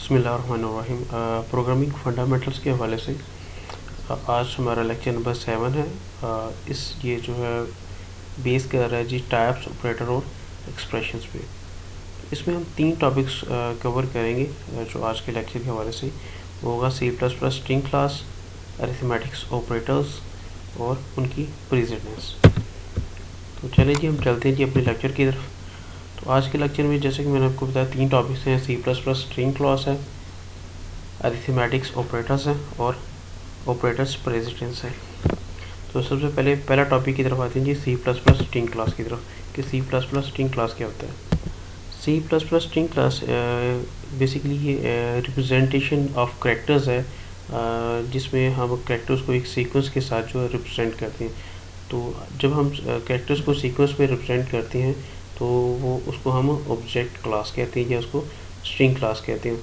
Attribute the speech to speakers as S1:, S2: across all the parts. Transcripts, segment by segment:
S1: बिस्मिल्लाहिर्रहमानिर्रहीम। Programming fundamentals के हवाले से आज हमारा लेक्चर नंबर 7 है। ये जो है बेस कर रहा है जी टाइप्स, ऑपरेटर और एक्सप्रेशंस पे। इसमें हम 3 टॉपिक्स कवर करेंगे जो आज के लेक्चर के हवाले से वो होगा C++ string class, arithmetics operators और उनकी प्रेसिडेंस। तो चलिए जी हम चलते हैं जी अपने लेक्चर की तरफ। तो आज के लेक्चर में जैसे कि मैंने आपको बताया 3 टॉपिक्स हैं, C++ स्ट्रिंग क्लास है, अरिथमेटिक्स ऑपरेटर्स हैं और ऑपरेटर्स प्रेसिडेंस है। तो सबसे पहले पहला टॉपिक की तरफ आते हैं जी C++ स्ट्रिंग क्लास की तरफ कि C++ स्ट्रिंग क्लास क्या होता है। C++ स्ट्रिंग क्लास बेसिकली ये रिप्रेजेंटेशन ऑफ कैरेक्टर्स है, जिसमें हम कैरेक्टर्स को एक सीक्वेंस के साथ जो है रिप्रेजेंट करते हैं। तो जब हम कैरेक्टर्स को सीक्वेंस में रिप्रेजेंट करते हैं तो वो उसको हम ऑब्जेक्ट क्लास कहते हैं या उसको स्ट्रिंग क्लास कहते हैं,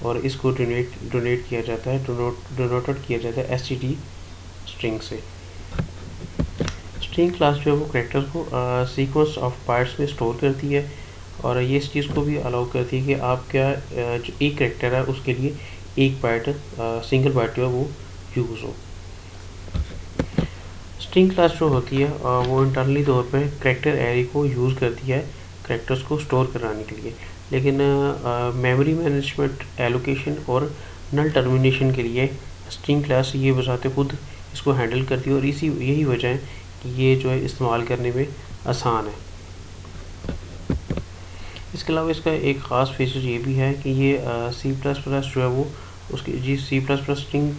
S1: और इसको डोनेट किया जाता है डोनेटेड किया जाता है std स्ट्रिंग से। स्ट्रिंग क्लास जो है वो कैरेक्टर को सीक्वेंस ऑफ बाइट्स में स्टोर करती है और ये इस चीज़ को भी अलाउ करती है कि आपका जो एक कैरेक्टर है उसके लिए एक बाइट सिंगल बाइट जो है वो यूज़ हो। स्ट्रिंग क्लास जो होती है वो इंटरनली तौर पे कैरेक्टर एरे को यूज़ करती है कैरेक्टर्स को स्टोर कराने के लिए, लेकिन मेमोरी मैनेजमेंट, एलोकेशन और नल टर्मिनेशन के लिए स्ट्रिंग क्लास ये बजाते खुद इसको हैंडल करती है और यही वजह है कि ये जो है इस्तेमाल करने में आसान है। इसके अलावा इसका एक ख़ास फीचर ये भी है कि ये C++ जो है वो उसकी C++ स्ट्रिंग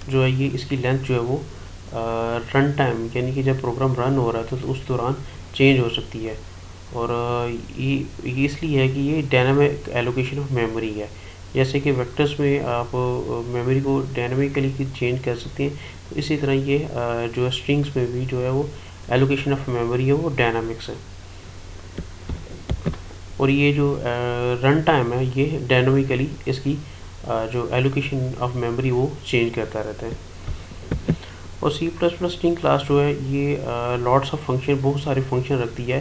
S1: जो है ये इसकी लेंथ जो है वो रन टाइम यानी कि जब प्रोग्राम रन हो रहा है तो उस दौरान चेंज हो सकती है, और ये इसलिए है कि ये डायनामिक एलोकेशन ऑफ मेमोरी है। जैसे कि वेक्टर्स में आप मेमोरी को डायनामिकली चेंज कर सकते हैं, तो इसी तरह ये जो स्ट्रिंग्स में भी जो है वो एलोकेशन ऑफ मेमोरी है वो डायनामिक्स है, और ये जो रन टाइम है ये डायनामिकली इसकी जो एलोकेशन ऑफ मेमोरी वो चेंज करता रहता है। और C++ स्ट्रिंग क्लास जो है ये लॉट्स ऑफ फंक्शन, बहुत सारे फंक्शन रखती है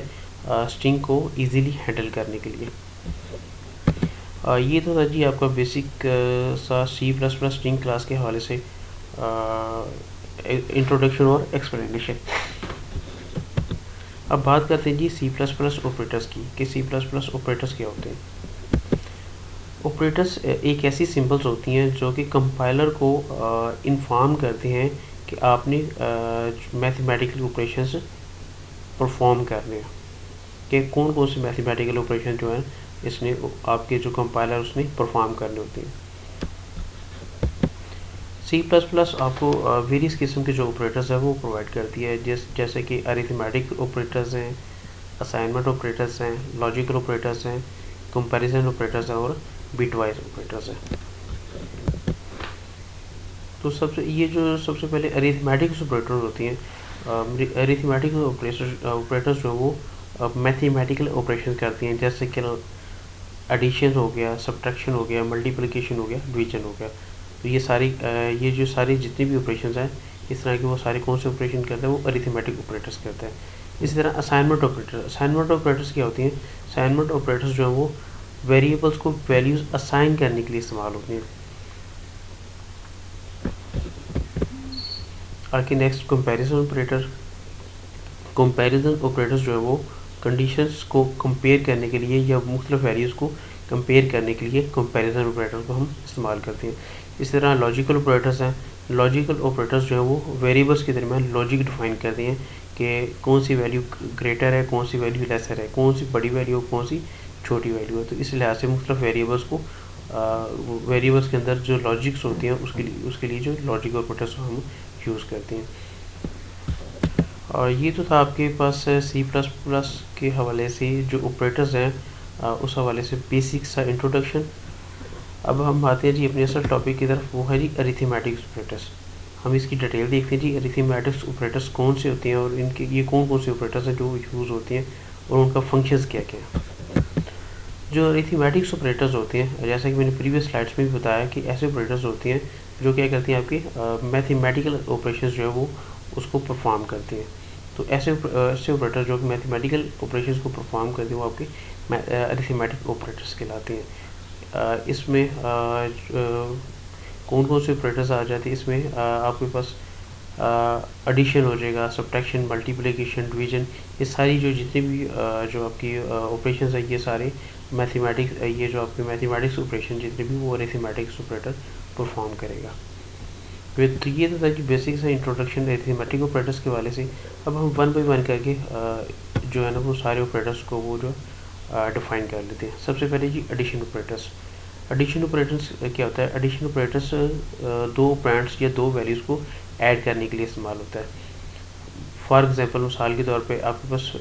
S1: स्ट्रिंग को इजीली हैंडल करने के लिए। ये तो था जी आपका बेसिक सा C++ स्ट्रिंग क्लास के हवाले से इंट्रोडक्शन और एक्सप्लेनेशन। अब बात करते हैं जी C++ ऑपरेटर्स की कि C++ ऑपरेटर्स क्या होते हैं। ऑपरेटर्स एक ऐसी सिंबल्स होती हैं जो कि कंपाइलर को इन्फॉर्म करते हैं कि आपने मैथमेटिकल ऑपरेशंस परफॉर्म करने हैं, कि कौन कौन से मैथमेटिकल ऑपरेशन जो हैं इसने आपके जो कंपाइलर उसने परफॉर्म करने होते हैं। C++ आपको वेरियस किस्म के जो ऑपरेटर्स हैं वो प्रोवाइड करती है, जैसे कि अरिथमेटिक ऑपरेटर्स हैं, असाइनमेंट ऑपरेटर्स हैं, लॉजिकल ऑपरेटर्स हैं, कंपैरिजन ऑपरेटर्स हैं और बिटवाइज ऑपरेटर्स हैं। तो सबसे पहले अरिथमेटिक ऑपरेटर होती हैं। अरिथमेटिक ऑपरेटर्स जो वो मैथमेटिकल ऑपरेशन करती हैं, जैसे कि एडिशन हो गया, सब्ट्रैक्शन हो गया, मल्टीप्लिकेशन हो गया, डिवीजन हो गया। तो ये जो सारी जितनी भी ऑपरेशंस हैं इस तरह के वो सारे कौन से ऑपरेशन करते हैं वो अरिथमेटिक ऑपरेटर्स करते हैं। इसी तरह असाइनमेंट ऑपरेटर्स क्या होती हैं। असाइनमेंट ऑपरेटर्स जो हैं वो वेरिएबल्स को वैल्यूज़ असाइन करने के लिए इस्तेमाल होती हैं। आगे नेक्स्ट कंपैरिजन ऑपरेटर्स जो है वो कंडीशंस को कंपेयर करने के लिए या मुख्तलिफ वैल्यूज़ को कंपेयर करने के लिए कंपैरिजन ऑपरेटर को हम इस्तेमाल करते हैं। इस तरह लॉजिकल ऑपरेटर्स हैं। लॉजिकल ऑपरेटर्स जो है वो वेरिएबल्स के दरमियान लॉजिक डिफाइन करते हैं कि कौन सी वैल्यू ग्रेटर है, कौन सी वैल्यू लेसर है, कौन सी बड़ी वैल्यू है, कौन सी छोटी वैल्यू है। तो इस लिहाज से मुख्तलिफ वेरिएबल्स के अंदर जो लॉजिक्स होती हैं उसके लिए जो लॉजिकल ऑपरेटर्स हम यूज़ करते हैं। और ये तो था आपके पास C++ के हवाले से जो ऑपरेटर्स हैं उस हवाले से बेसिक सा इंट्रोडक्शन। अब हम आते हैं जी अपने असल टॉपिक की तरफ, वो है जी अरिथमेटिक्स ऑपरेटर्स। हम इसकी डिटेल देखते हैं जी अरिथमेटिक्स ऑपरेटर्स कौन से होते हैं और इनके ये कौन कौन से ऑपरेटर्स हैं जो यूज़ होते हैं और उनका फंक्शंस क्या क्या हैं। जो अरिथमेटिक्स ऑपरेटर्स होते हैं, जैसा कि मैंने प्रीवियस स्लाइड्स में भी बताया कि ऐसे ऑपरेटर्स होते हैं जो क्या करती हैं आपकी मैथमेटिकल ऑपरेशंस जो है वो उसको परफॉर्म करते हैं। तो ऐसे ऑपरेटर जो कि मैथमेटिकल ऑपरेशंस को परफॉर्म करते हैं वो आपके अरिथमेटिक ऑपरेटर्स कहलाते हैं। इसमें कौन कौन से ऑपरेटर्स आ जाते हैं इसमें, आपके पास एडिशन हो जाएगा, सब्ट्रैक्शन, मल्टीप्लिकेशन, डिवीजन, ये सारी जो जितने भी जो आपकी ऑपरेशंस है ये सारे मैथमेटिक्स, ये जो आपके मैथमेटिक्स ऑपरेशन जितने भी वो अरिथमेटिक्स ऑपरेटर परफॉर्म करेगा। तो ये तो था कि बेसिक सा इंट्रोडक्शन अरिथमेटिक ऑपरेटर्स के वाले से। अब हम वन बाई वन करके जो है ना वो सारे ऑपरेटर्स को वो जो डिफाइन कर लेते हैं। सबसे पहले जी एडिशन ऑपरेटर्स। एडिशन ऑपरेटर्स क्या होता है? एडिशन ऑपरेटर्स दो ऑपरेंड्स या दो वैल्यूज़ को ऐड करने के लिए इस्तेमाल होता है। फॉर एग्जांपल मिसाल के तौर पे आपके पास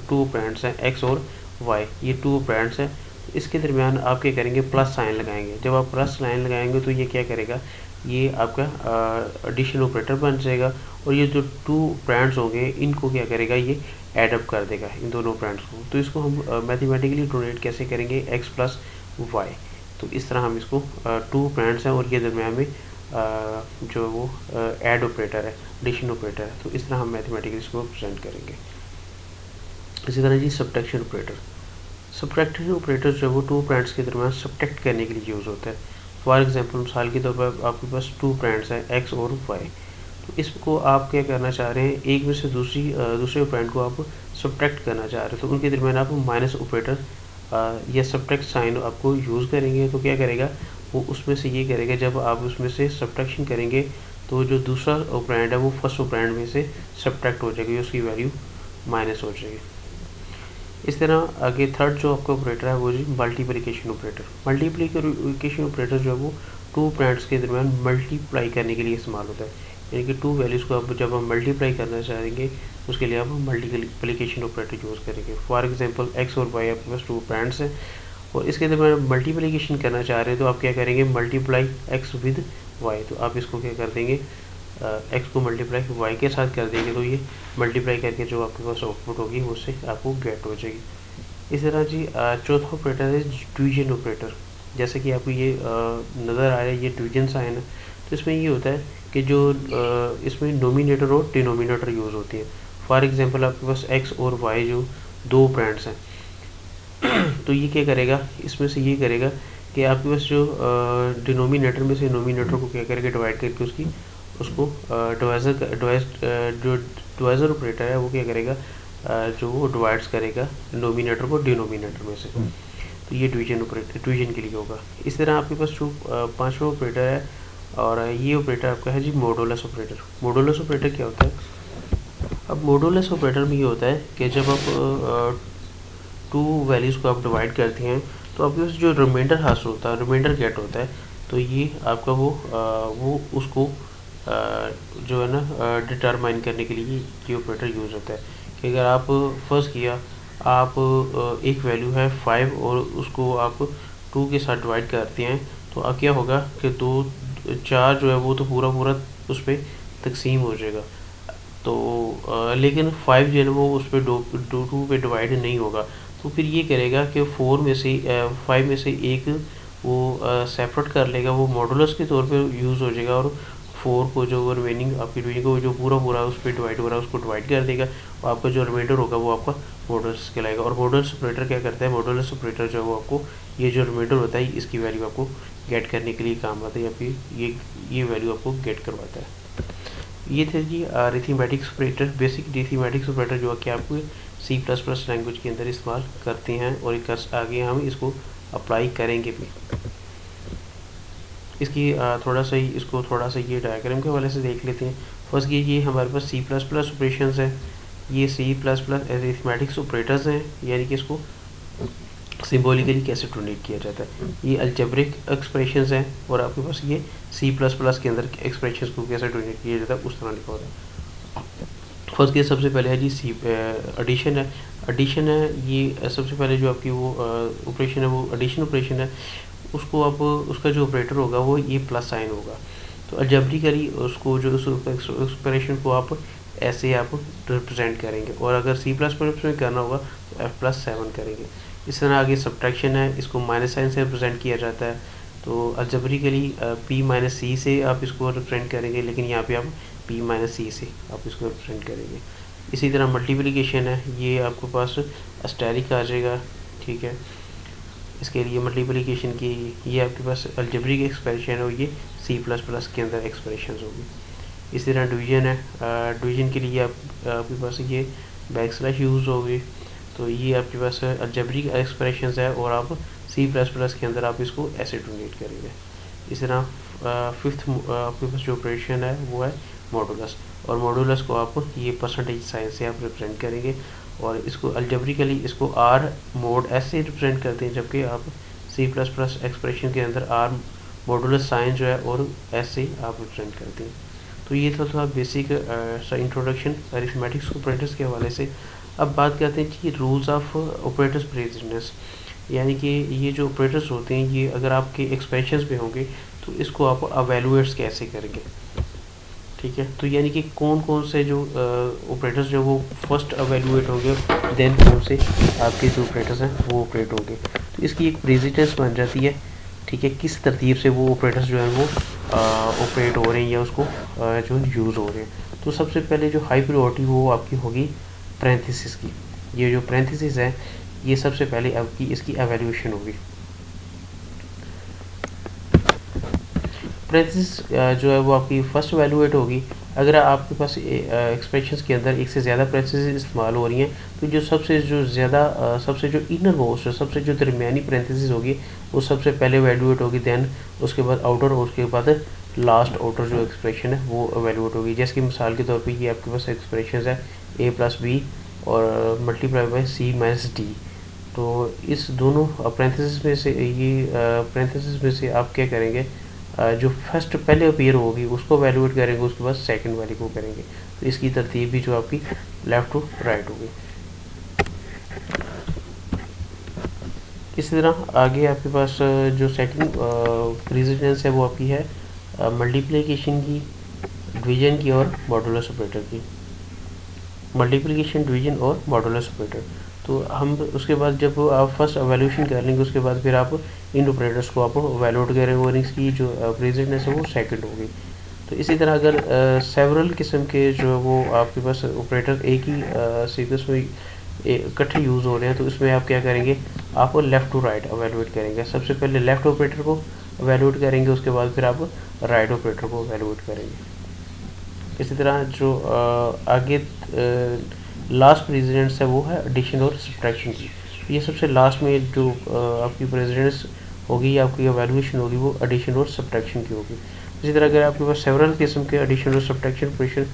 S1: टू ऑपरेंड्स हैं एक्स और वाई, ये टू ऑपरेंड्स हैं। इसके दरमियान आप क्या करेंगे? प्लस साइन लगाएंगे। जब आप प्लस साइन लगाएंगे तो ये क्या करेगा? ये आपका एडिशन ऑपरेटर बन जाएगा और ये जो टू ऑपरेंड्स होंगे इनको क्या करेगा? ये एडअप कर देगा इन दोनों ऑपरेंड्स को। तो इसको हम मैथमेटिकली डोनेट कैसे करेंगे? X plus Y. तो इस तरह हम इसको टू ऑपरेंड्स हैं और ये दरमियान में जो वो ऐड ऑपरेटर है, एडिशन ऑपरेटर है। तो इस तरह हम मैथमेटिकली इसको प्रेजेंट करेंगे। इसी तरह जी सब्ट्रैक्शन ऑपरेटर। सब्ट्रैक्शन ऑपरेटर जो है वो टू ऑपरेंड्स के दरमियान सब्ट्रैक्ट करने के लिए यूज़ होता है। फॉर एग्जांपल मिसाल के तौर पर आपके पास टू ऑपरेंड्स हैं एक्स और वाई। तो इसको आप क्या करना चाह रहे हैं? एक में से दूसरे ऑपरेंड को आप सब्ट्रैक्ट करना चाह रहे हैं। तो उनके दरमियान आप माइनस ऑपरेटर या सब्ट्रैक्ट साइन आपको यूज़ करेंगे। तो क्या करेगा वो? उसमें से ये करेगा, जब आप उसमें से सब्ट्रैक्शन करेंगे तो जो दूसरा ऑपरेंड है वो फर्स्ट ऑपरेंड में से सब्ट्रैक्ट हो जाएगी, उसकी वैल्यू माइनस हो जाएगी। इस तरह आगे थर्ड जो आपका ऑपरेटर है वो जी मल्टीप्लिकेशन ऑपरेटर। मल्टीप्लिकेशन ऑपरेटर जो है वो टू ऑपरेंड्स के दरमियान मल्टीप्लाई करने के लिए इस्तेमाल होता है। यानी कि टू वैल्यूज़ को आप जब हम मल्टीप्लाई करना चाहेंगे उसके लिए आप मल्टीप्लिकेशन ऑपरेटर यूज़ करेंगे। फॉर एग्जांपल एक्स और वाई आपके पास टू ऑपरेंड्स हैं और इसके दरमियान मल्टीप्लिकेशन करना चाह रहे हैं। तो आप क्या करेंगे? Multiply X with Y. तो आप इसको क्या कर देंगे? एक्स को मल्टीप्लाई वाई के साथ कर देंगे तो ये मल्टीप्लाई करके जो आपके पास आउटपुट होगी उससे आपको गेट हो जाएगी। इस तरह जी चौथा ऑपरेटर है डिवीजन ऑपरेटर। जैसे कि आपको ये नज़र आ रहा है, ये डिवीजन साइन है। तो इसमें ये होता है कि जो इसमें नोमिनेटर और डिनोमिनेटर यूज़ होती है। फॉर एग्जांपल आपके पास एक्स और वाई जो दो ऑपरेंड्स हैं तो ये क्या करेगा? इसमें से ये करेगा कि आपके पास जो डिनोमिनेटर में से नोमिनेटर को क्या करेगा? डिवाइड करके उसको जो डिवाइजर ऑपरेटर है वो क्या करेगा? जो वो डिवाइड्स करेगा नोमिनेटर को डिनोमिनेटर में से। तो ये डिवीजन ऑपरेटर डिवीजन के लिए होगा। इस तरह आपके पास जो पांचवा ऑपरेटर है और ये ऑपरेटर आपका है जी मॉडुलस ऑपरेटर। मॉडुलस ऑपरेटर क्या होता है? अब मॉडुलस ऑपरेटर में ये होता है कि जब आप टू वैल्यूज़ को आप डिवाइड करते हैं तो आपके पास जो रिमाइंडर हासिल होता है, रिमाइंडर गेट होता है। तो ये आपका वो उसको जो है ना डिटरमाइन करने के लिए ये ऑपरेटर यूज़ होता है कि अगर आप फर्स्ट किया आप एक वैल्यू है 5 और उसको आप 2 के साथ डिवाइड करते हैं तो अब क्या होगा कि 4 जो है वो तो पूरा उस पर तकसीम हो जाएगा। तो लेकिन 5 जो है वो उस पर 2 पे डिवाइड नहीं होगा। तो फिर ये करेगा कि 5 में से एक वो सेपरेट कर लेगा, वो मॉडुलस के तौर पे यूज़ हो जाएगा और 4 को जो रिमेनिंग आपकी डिवीजन को जो पूरा उस पर डिवाइड हो रहा है उसको डिवाइड कर देगा और आपका जो रिमाइंडर होगा वो आपका मॉडुलस कहलाएगा। और मॉडुलस ऑपरेटर क्या करता है? मॉडुलस ऑपरेटर जो है वो आपको ये जो रिमाइंडर होता है इसकी वैल्यू आपको गेट करने के लिए काम आता है या फिर ये वैल्यू आपको गेट करवाता है। ये थे जी arithmetics operator, basic arithmetics operator जो कि आपको C++ लैंग्वेज के अंदर इस्तेमाल करते हैं और आगे हम इसको अप्लाई करेंगे भी। इसकी थोड़ा सा ये डायग्राम के हवाले से देख लेते हैं। फर्स्ट ये हमारे पास C++ ऑपरेशंस है, ये C++ अरिथमेटिक्स ऑपरेटर्स हैं, यानी कि इसको सिम्बॉलिकली कैसे डोनेट किया जाता है। ये अलजेब्रिक एक्सप्रेशंस हैं और आपके पास ये C++ के अंदर एक्सप्रेशंस को कैसे डोनेट किया जाता है उस तरह लिखा होता है। फर्स्ट केस सबसे पहले है जी एडिशन है। एडिशन है ये सबसे पहले जो आपकी वो ऑपरेशन है वो एडिशन ऑपरेशन है। उसको आप उसका जो ऑपरेटर होगा वो ये प्लस साइन होगा। तो अलजेब्रिकली उसको जो उस एक्सप्रेशन को आप ऐसे आप रिप्रेजेंट करेंगे और अगर C++ में करना होगा तो F+7 करेंगे। इस तरह आगे सब्ट्रैक्शन है, इसको माइनस साइन से रिप्रेजेंट किया जाता है। तो अलजेब्रिकली P-C से आप इसको रिप्रेजेंट करेंगे, लेकिन यहाँ पे आप P-C से आप इसको रिप्रेजेंट करेंगे। इसी तरह मल्टीप्लिकेशन है, ये आपके पास अस्टेरिक आ जाएगा, ठीक है। इसके लिए मल्टीप्लिकेशन की ये आपके पास अलजेब्रिक एक्सप्रेशन है और ये C++ के अंदर एक्सप्रेशन होगी। इसी तरह डिवीजन है, डिवीजन के लिए आपके पास ये बैकस्लैश यूज़ होगी, तो ये आपके पास अलजेब्रिक एक्सप्रेशन है और आप C++ के अंदर आप इसको ऐसे डोनेट करेंगे। इस तरह फिफ्थ आपके पास जो ऑपरेशन है वो है मॉडुलस, और मॉडुलस को आप ये परसेंटेज साइन से आप रिप्रेजेंट करेंगे और इसको अलजेब्रिकली इसको R mod S से रिप्रेजेंट करते हैं, जबकि आप C++ एक्सप्रेशन के अंदर R मॉडुलस साइन जो है और S से आप रिप्रेजेंट करते हैं। तो ये था बेसिक सा इंट्रोडक्शन अरिथमेटिक्स ऑपरेटर्स के हवाले से। अब बात करते हैं कि रूल्स ऑफ ऑपरेटर्स प्रेसिडेंस, यानी कि ये जो ऑपरेटर्स होते हैं ये अगर आपके एक्सप्रेशंस में होंगे तो इसको आप अवेलुएट्स कैसे करेंगे, ठीक है। तो यानी कि कौन कौन से जो ऑपरेटर्स जो वो फर्स्ट अवेलुएट होंगे, देन कौन से आपके जो ऑपरेटर्स हैं वो ऑपरेट होंगे, तो इसकी एक प्रेसिडेंस बन जाती है, ठीक है। किस तरतीब से वो ऑपरेटर्स जो हैं वो ऑपरेट हो रहे हैं या उसको जो यूज़ हो रहे हैं। तो सबसे पहले जो हाई प्रायोरिटी वो आपकी होगी पैरेंथेसिस की। ये जो पैरेंथेसिस है ये सबसे पहले आपकी इसकी एवेल्यूएशन होगी। पैरेंथेसिस जो है वो आपकी फर्स्ट एवेल्यूएट होगी। अगर आपके पास एक्सप्रेशंस के अंदर एक से ज़्यादा पैरेंथेसिस इस्तेमाल हो रही हैं तो जो सबसे जो इनर मोस्ट सबसे जो दरमियानी पैरेंथेसिस होगी वो सबसे पहले एवेल्यूएट होगी, देन उसके बाद आउटर और उसके बाद लास्ट आउटर जो एक्सप्रेशन है वो एवेल्यूएट होगी। जैसे कि मिसाल के तौर पे ये आपके पास एक्सप्रेशन है a+b और मल्टीप्लाई बाई c-d। तो इस दोनों पैरेंथेसिस में से पैरेंथेसिस में से आप क्या करेंगे, जो फर्स्ट पहले अपीयर होगी उसको एवेल्यूएट करेंगे, उसके बाद सेकंड वाली को करेंगे। तो इसकी तरतीब भी जो आपकी लेफ़्ट टू राइट होगी। इसी तरह आगे आपके पास जो सेकंड प्रेसिडेंस है वो आपकी है मल्टीप्लिकेशन की, डिवीजन की और मॉडुलस ऑपरेटर की। मल्टीप्लिकेशन, डिवीजन और मॉडुलस ऑपरेटर, तो हम उसके बाद जब आप फर्स्ट एवेल्यूशन कर लेंगे उसके बाद फिर आप इन ऑपरेटर्स को आप एवेल्यूएट करेंगे और इसकी जो प्रेसिडेंस है वो सेकंड होगी। तो इसी तरह अगर सेवरल किस्म के जो वो आपके पास ऑपरेटर एक ही सीक्वेंस में इकट्ठे यूज़ हो रहे हैं तो इसमें आप क्या करेंगे, आप लेफ़्ट टू राइट एवेल्यूएट करेंगे। सबसे पहले लेफ़्ट ऑपरेटर को एवेल्यूएट करेंगे, उसके बाद फिर आप राइट ऑपरेटर को एवेल्यूएट करेंगे। इसी तरह जो आगे लास्ट प्रेसिडेंस है वो है एडिशन और सब्ट्रैक्शन की। ये सबसे लास्ट में जो आपकी प्रेसिडेंस होगी या आपकी एवेल्यूएशन होगी वो एडिशन और सब्ट्रैक्शन की होगी। इसी तरह अगर आपके पास सेवरल किस्म के एडिशन और सब्ट्रैक्शन ऑपरेशन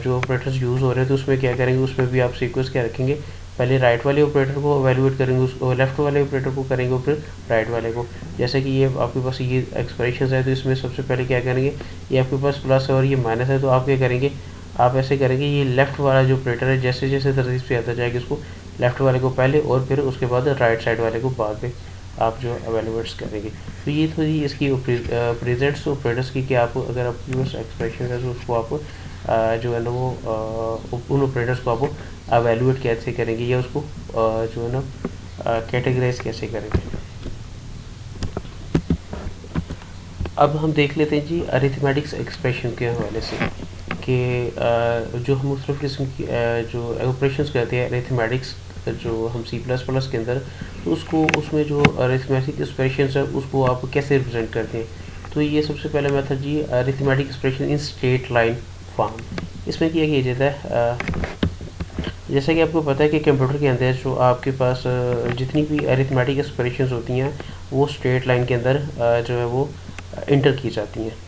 S1: जो ऑपरेटर्स यूज़ हो रहे हैं तो उसमें क्या करेंगे, उसमें भी आप सीक्वेंस क्या रखेंगे, पहले राइट वाले ऑपरेटर को एवेल्यूएट करेंगे, उसको लेफ़्ट वाले ऑपरेटर को करेंगे और फिर राइट वाले को। जैसे कि ये आपके पास ये एक्सप्रेशन है तो इसमें सबसे पहले क्या करेंगे, ये आपके पास प्लस और ये माइनस है तो आप क्या करेंगे, आप ऐसे करेंगे ये लेफ़्ट वाला जो ऑपरेटर है जैसे जैसे तरतीब से आता जाएगा इसको लेफ़्ट वाले को पहले और फिर उसके बाद राइट साइड वाले को बाद में आप जो एवेल्यूएट्स करेंगे। तो ये थोड़ी इसकी प्रेजेंट्स ऑपरेटर्स की कि आप अगर आपके पास एक्सप्रेशन है तो उसको आप जो है ना वो उन ऑपरेटर्स को आप एवेल्यूएट कैसे करेंगे या उसको जो है ना कैटेगराइज कैसे करेंगे। अब हम देख लेते हैं जी अरिथमेटिक्स एक्सप्रेशन के हवाले से कि जो हम मुख्तलिफ किस्म की जो ऑपरेशंस करते हैं अरिथमेटिक्स जो हम C++ के अंदर, तो उसको उसमें जो अरिथमेटिक एक्सप्रेशंस है उसको आप कैसे रिप्रेजेंट करते हैं। तो ये सबसे पहला मेथड जी arithmetic expression in straight line form. इसमें क्या किया जाता है, जैसा कि आपको पता है कि कंप्यूटर के अंदर जो आपके पास जितनी भी अरिथमेटिक एक्सप्रेशंस होती हैं वो स्ट्रेट लाइन के अंदर जो है वो इंटर की जाती हैं।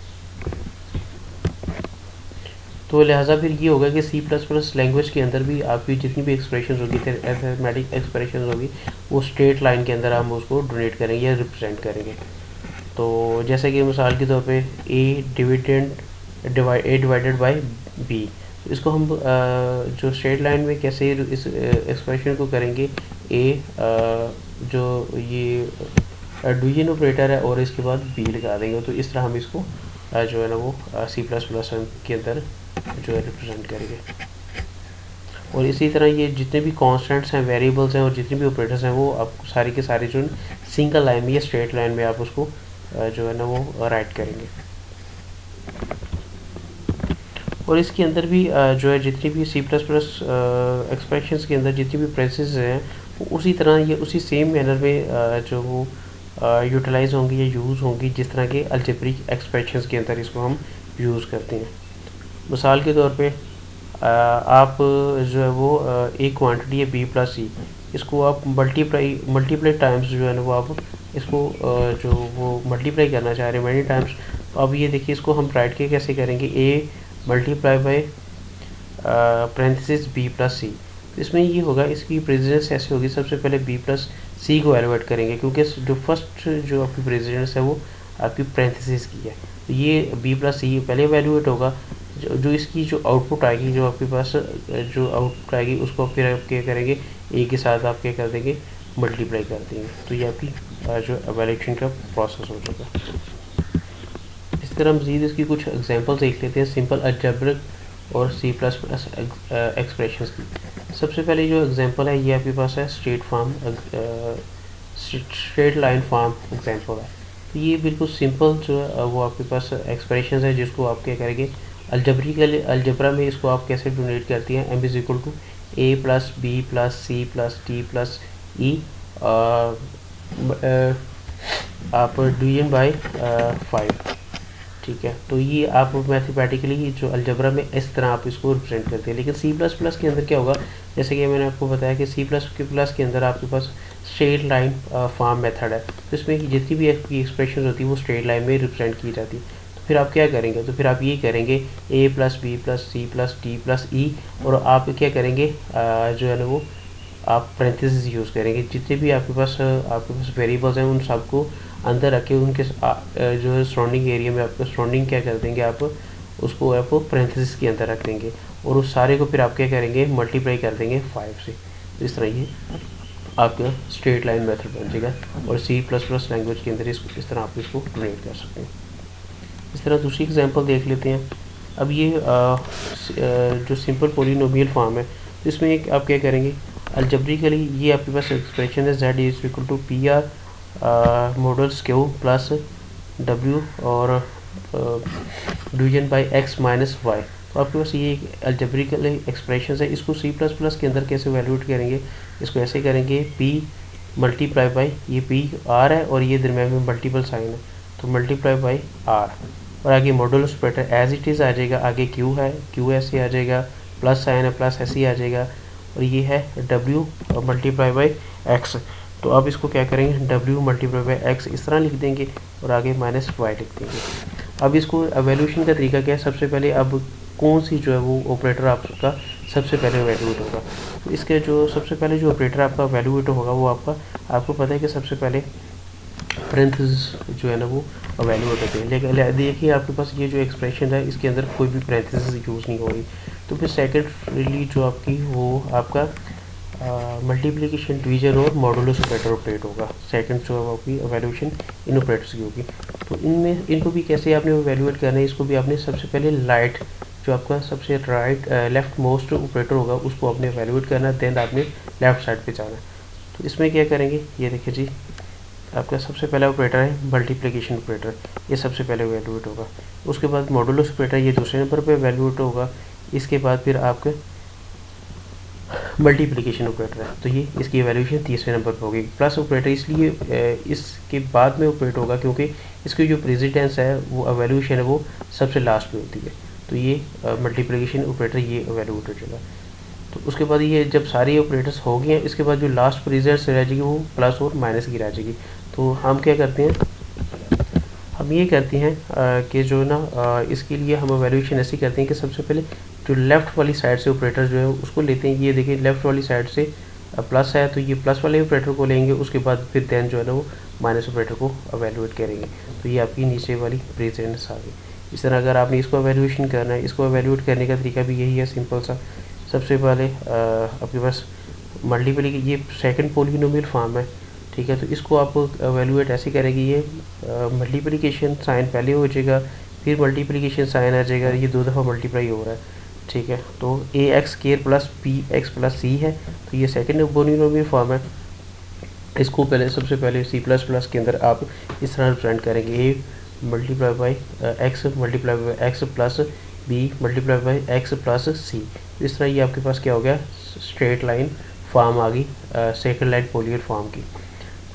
S1: तो लिहाजा फिर ये होगा कि C++ लैंग्वेज के अंदर भी आपकी जितनी भी एक्सप्रेशंस होगी, अरिथमेटिक एक्सप्रेशंस होगी, वो स्ट्रेट लाइन के अंदर हम उसको डोनेट करेंगे या रिप्रेजेंट करेंगे। तो जैसे कि मिसाल के तौर पे a डिवाइडेड बाई b, इसको हम जो स्ट्रेट लाइन में कैसे इस एक्सप्रेशन को करेंगे, a जो ये डिवीजन ऑपरेटर है और इसके बाद b लगा देंगे। तो इस तरह हम इसको जो है ना वो C++ के अंदर जो है रिप्रेजेंट करेंगे। और इसी तरह ये जितने भी कॉन्स्टेंट्स हैं, वेरिएबल्स हैं और जितने भी ऑपरेटर्स हैं वो आप सारी के सारे जो सिंगल लाइन में या स्ट्रेट लाइन में आप उसको जो है ना वो राइट करेंगे। और इसके अंदर भी जो है जितनी भी C++ एक्सप्रेशंस के अंदर जितनी भी प्रेसेस हैं उसी तरह ये उसी सेम मैनर में जो वो यूटिलाइज होंगी या यूज़ होंगी जिस तरह के अलजेब्रिक एक्सप्रेशंस के अंदर इसको हम यूज़ करते हैं। मिसाल के तौर पे आप जो है वो एक क्वांटिटी है बी प्लस सी, इसको आप मल्टीप्लाई टाइम्स जो है ना वो आप इसको जो वो मल्टीप्लाई करना चाह रहे हैं मैनी टाइम्स। तो अब ये देखिए इसको हम राइट के कैसे करेंगे, A multiply by parenthesis B plus C. तो इसमें ये होगा, इसकी प्रेसिडेंस ऐसे होगी, सबसे पहले बी प्लस सी को एलिवेट करेंगे क्योंकि जो फर्स्ट जो आपकी प्रेसिडेंस है वो आपकी पैरेंथेसिस की है। तो ये बी प्लस सी पहले एवेल्यूएट होगा, जो इसकी जो आउटपुट आएगी, जो आपके पास जो आउटपुट आएगी उसको फिर आप क्या करेंगे, ए के साथ आप क्या कर देंगे, मल्टीप्लाई कर देंगे। तो ये आपकी जो एवेल्यूएशन का प्रोसेस हो चुका। इस तरह मज़ीद इसकी कुछ एग्जांपल्स देख लेते हैं सिंपल अलजेब्रिक और सी प्लस प्लस एक्सप्रेशंस की। सबसे पहले जो एग्जांपल है ये आपके पास है स्ट्रेट लाइन फॉर्म एग्जांपल है। तो ये बिल्कुल सिंपल जो है वो आपके पास एक्सप्रेशंस है जिसको आप क्या करेंगे, अलजबरा में इसको आप कैसे डोनेट करती हैं, M is equal to A plus B plus C plus D plus E आप डिवीजन बाय 5, ठीक है। तो ये आप मैथमेटिकली जो अलजबरा में इस तरह आप इसको रिप्रेजेंट करते हैं। लेकिन सी प्लस प्लस के अंदर क्या होगा, जैसे कि मैंने आपको बताया कि सी प्लस के अंदर आपके पास स्ट्रेट लाइन फॉर्म मेथड है। तो इसमें जितनी भी आपकी एक्सप्रेशन होती है वो स्ट्रेट लाइन में रिप्रेजेंट की जाती है। तो फिर आप क्या करेंगे, तो फिर आप ये करेंगे A plus B plus C plus D plus E, और आप क्या करेंगे जो है ना वो आप पैरेंथेसिस यूज़ करेंगे। जितने भी आपके पास वेरिएबल्स हैं उन सबको अंदर रख के उनके जो है सराउंडिंग एरिया में आपका सराउंडिंग क्या कर देंगे, आप उसको आप पैरेंथेसिस के अंदर रख देंगे और उस सारे को फिर आप क्या करेंगे, मल्टीप्लाई कर देंगे 5 से। तो इस तरह ये आपका स्ट्रेट लाइन मेथड बन जाएगा और सी प्लस प्लस लैंग्वेज के अंदर इस तरह आप इसको डोनेट कर सकते हैं। इस तरह दूसरी एग्जांपल देख लेते हैं। अब ये जो सिंपल पॉलिनोमियल फॉर्म है, तो इसमें एक आप क्या करेंगे, अलजेब्रिकली ये आपके पास एक्सप्रेशन है z is equal to P R models Q plus w और division by x minus Y. तो आपके पास ये एक अलजेब्रिकल एक्सप्रेशन है। इसको सी प्लस प्लस के अंदर कैसे वैल्यूएट करेंगे, इसको ऐसे करेंगे p मल्टीप्लाई बाई, ये p r है और ये दरम्यान में मल्टीपल साइन है तो मल्टीप्लाई बाई r, और आगे modulus operator as it is आ जाएगा, आगे q है q ऐसे आ जाएगा, प्लस साइन है प्लस ऐसे ही आ जाएगा, और ये है w और मल्टीप्लाई बाई x। तो अब इसको क्या करेंगे, w मल्टीप्लाई बाई x इस तरह लिख देंगे और आगे माइनस y लिख देंगे। अब इसको एवेल्यूशन का तरीका क्या है, सबसे पहले अब कौन सी जो है वो ऑपरेटर आपका सबसे पहले वैल्यूएट होगा। तो इसके जो सबसे पहले जो ऑपरेटर आपका वैल्यूएट होगा वो आपको पता है कि सबसे पहले पैरेंथेसिस जो है ना वो वैल्यूएट होते हैं। लेकिन देखिए आपके पास ये जो एक्सप्रेशन है इसके अंदर कोई भी पैरेंथेसिस यूज़ नहीं हो रही। तो फिर सेकेंडली जो आपकी वो आपका मल्टीप्लिकेशन डिवीजन और मॉडुलस ऑपरेटर ऑपरेट होगा। सेकंड जो आपकी एवेल्यूशन इन ऑपरेटर्स की होगी। तो इनको भी कैसे आपने एवेल्यूएट करना है, इसको भी आपने सबसे पहले लाइट जो आपका सबसे लेफ्ट मोस्ट ऑपरेटर होगा उसको आपने एवेल्यूएट करना है, देन आपने लेफ्ट साइड पे जाना है। तो इसमें क्या करेंगे, ये देखिए जी आपका सबसे पहला ऑपरेटर है मल्टीप्लिकेशन ऑपरेटर, ये सबसे पहले एवेल्यूएट होगा। उसके बाद मॉडुलस ऑपरेटर ये दूसरे नंबर पे एवेल्यूएट होगा। इसके बाद फिर आपके मल्टीप्लिकेशन ऑपरेटर है तो ये इसकी एवेल्यूशन तीसरे नंबर पर होगी। प्लस ऑपरेटर इसलिए इसके बाद में ऑपरेट होगा क्योंकि इसकी जो प्रेसिडेंस है वो एवेल्यूशन है वो सबसे लास्ट पे होती है। तो ये मल्टीप्लिकेशन ऑपरेटर ये एवेल्यूएट हो जाएगा। तो उसके बाद ये जब सारे ऑपरेटर्स हो गए हैं इसके बाद जो लास्ट प्रेसिडेंस रह जाएगी वो प्लस और माइनस की रह जाएगी। तो हम क्या करते हैं, हम ये करते हैं कि जो ना इसके लिए हम एवेल्यूशन ऐसे करते हैं कि सबसे पहले जो लेफ़्ट वाली साइड से ऑपरेटर जो है उसको लेते हैं। ये देखिए लेफ़्ट वाली साइड से प्लस है तो ये प्लस वाले ऑपरेटर को लेंगे, उसके बाद फिर देन जो है ना वो माइनस ऑपरेटर को एवेल्यूएट करेंगे। तो ये आपकी नीचे वाली प्रेसिडेंस आ गई। इस तरह अगर आपने इसको एवेल्यूएशन करना है, इसको एवेल्यूएट करने का तरीका भी यही है सिंपल सा। सबसे पहले आपके पास ये सेकंड पॉलिनोमियल फॉर्म है, ठीक है। तो इसको आप एवेल्यूएट ऐसे करेंगे, ये मल्टीप्लिकेशन साइन पहले हो जाएगा फिर मल्टीप्लिकेशन साइन आ जाएगा, ये 2 दफ़ा मल्टीप्लाई हो रहा है, ठीक है। तो A X square plus P X plus C है तो ये सेकंड पॉलिनोमियल फॉर्म है। इसको सबसे पहले सी प्लस प्लस के अंदर आप इस तरह रिप्रेजेंट करेंगे, A multiply by X multiply by X plus B multiply by X plus C. इस तरह ये आपके पास क्या हो गया, स्ट्रेट लाइन फॉर्म आ गई सेकंड लाइन पॉलीगन फॉर्म की।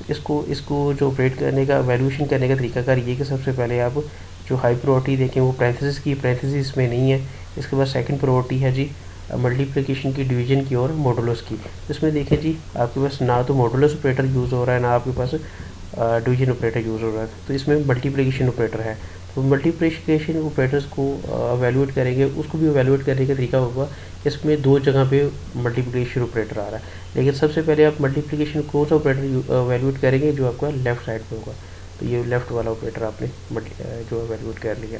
S1: इसको जो ऑपरेट करने का वैल्यूएशन करने का तरीकाकार ये कि सबसे पहले आप जो हाई प्रायोरिटी देखें वो पैरेंथेसिस की, पैरेंथेसिस में नहीं है। इसके बाद सेकंड प्रायोरिटी है जी मल्टीप्लिकेशन की, डिवीजन की और मॉडुलस की। इसमें देखें जी आपके पास ना तो मॉडुलस ऑपरेटर यूज़ हो रहा है ना आपके पास डिवीजन ऑपरेटर यूज़ हो रहा है, तो इसमें मल्टीप्लिकेशन ऑपरेटर है। तो मल्टीप्लिकेशन ऑपरेटर्स को एवेलुएट करेंगे, उसको भी एवेलुएट करने का तरीका होगा। इसमें दो जगह पे मल्टीप्लिकेशन ऑपरेटर आ रहा है, लेकिन सबसे पहले आप मल्टीप्लिकेशन कौन सा ऑपरेटर एवेलुएट करेंगे जो आपका लेफ्ट साइड पे होगा। तो ये लेफ्ट वाला ऑपरेटर आपने जो एवेलुएट कर लिया।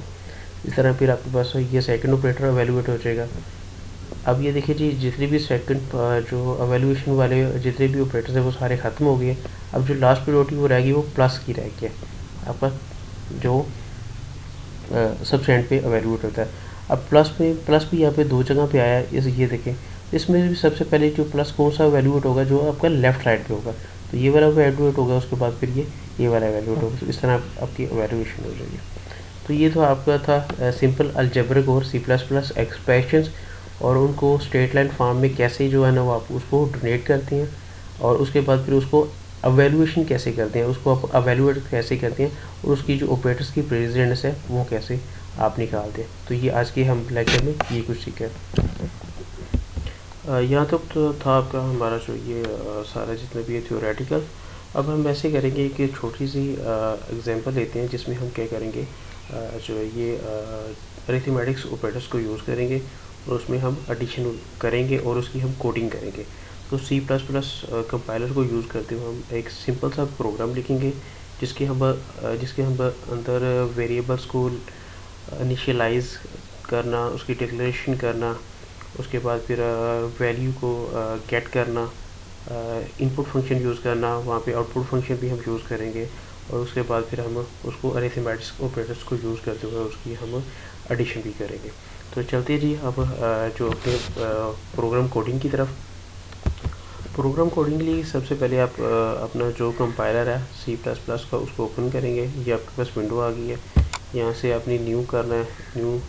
S1: इस तरह फिर आपके पास ये सेकंड ऑपरेटर एवेलुएट हो जाएगा। अब ये देखिए जी जितने भी सेकंड जो एवेलुएशन वाले जितने भी ऑपरेटर्स हैं वो सारे ख़त्म हो गए। अब जो लास्ट प्रायोरिटी वो रहेगी वो प्लस की रहेगी, आपका जो सबसे एंड पे एवेलुएट होता है। अब प्लस भी यहाँ पे दो जगह पे आया है। ये देखें इसमें भी सबसे पहले जो प्लस कौन सा एवेलुएट होगा जो आपका लेफ्ट साइड पे होगा, तो ये वाला एवेलुएट होगा, उसके बाद फिर ये वाला एवेलुएट होगा। तो इस तरह आपकी एवेलुएशन हो जाएगी। तो ये तो आपका था सिंपल अलजेब्रिक और C++ एक्सप्रेशंस, और उनको स्ट्रेट लाइन फॉर्म में कैसे जो है ना वो आप उसको डोनेट करते हैं, और उसके बाद फिर उसको एवेलुएशन कैसे करते हैं, उसको आप एवेलुएट कैसे करते हैं, और उसकी जो ऑपरेटर्स की प्रेसिडेंस है वो कैसे आप निकालते हैं। तो ये आज के हम लेक्चर में ये कुछ सीखा। यहाँ तक तो था आपका हमारा जो ये सारा जितने भी है थ्योरेटिकल। अब हम ऐसे करेंगे कि छोटी सी एग्जांपल लेते हैं जिसमें हम क्या करेंगे, जो ये अरिथमेटिक्स ऑपरेटर्स को यूज़ करेंगे और उसमें हम एडिशन करेंगे और उसकी हम कोडिंग करेंगे। तो C++ कंपाइलर को यूज़ करते हुए हम एक सिंपल सा प्रोग्राम लिखेंगे जिसके हम अंदर वेरिएबल्स को इनिशियलाइज करना, उसकी डिक्लेरेशन करना, उसके बाद फिर वैल्यू को गेट करना, इनपुट फंक्शन यूज़ करना, वहाँ पे आउटपुट फंक्शन भी हम यूज़ करेंगे, और उसके बाद फिर हम उसको अरिथमेटिक्स ऑपरेटर्स को यूज़ करते हुए उसकी हम एडिशन भी करेंगे। तो चलते जी अब जो अपने प्रोग्राम कोडिंग की तरफ। प्रोग्राम कोडिंग के लिए सबसे पहले आप अपना जो कंपाइलर है C++ का उसको ओपन करेंगे। ये आपके पास विंडो आ गई है, यहाँ से आपने न्यू करना है, न्यू